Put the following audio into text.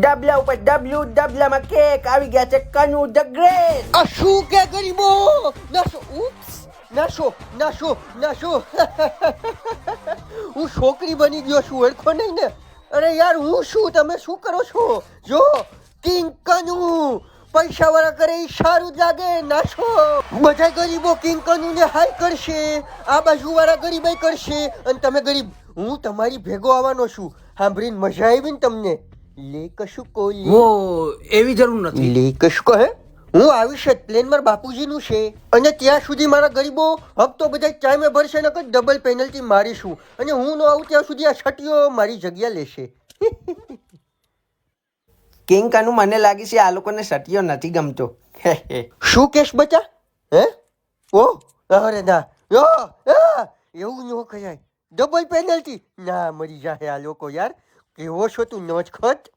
ડબલા ઉપર ડબલું, ડબલામાં કેક આવી ગયા છે કનુ ધ ગ્રેટ. આ શું કે ગરીબો? નાશો, ઉપ્સ, નાશો. હું છોકરી બની ગયો છું, ઓળખો નહીં ને? અરે યાર, હું શું, તમે શું કરો છો? જો કિંગ કનુ પૈસા વાળા કરે એ સારું જ લાગે. નાશો, બધા ગરીબો કિંગ કનુ ને હાય કરશે, આ બાજુ વાળા ગરીબ કરશે, અને તમે ગરીબ, હું તમારી ભેગો આવવાનો છું. સાંભળીને મજા આવી ને તમને? લે કશું કો, એવી જરૂર નથી. લે કશું કહે. હું આવીશ જ, પ્લેન મારા બાપુજીનું છે, અને ત્યાં સુધી મારા ગરીબો હપ્તો બધા ટાઈમે ભરશે ને ડબલ પેનલ્ટી મારીશું, અને હું ન આવું ત્યાં સુધી આ છટીઓ મારી જગ્યા લેશે. કિંગ કનુ, મને લાગે છે આ લોકોને સટિયો નથી ગમતો. શું કેશ બચા? હે? ઓ અરે ના, એવું ન કહેવાય. ડબલ પેનલ્ટી ના, મરી જાય આ લોકો. યાર કેવો છો તું, નોચ ખત.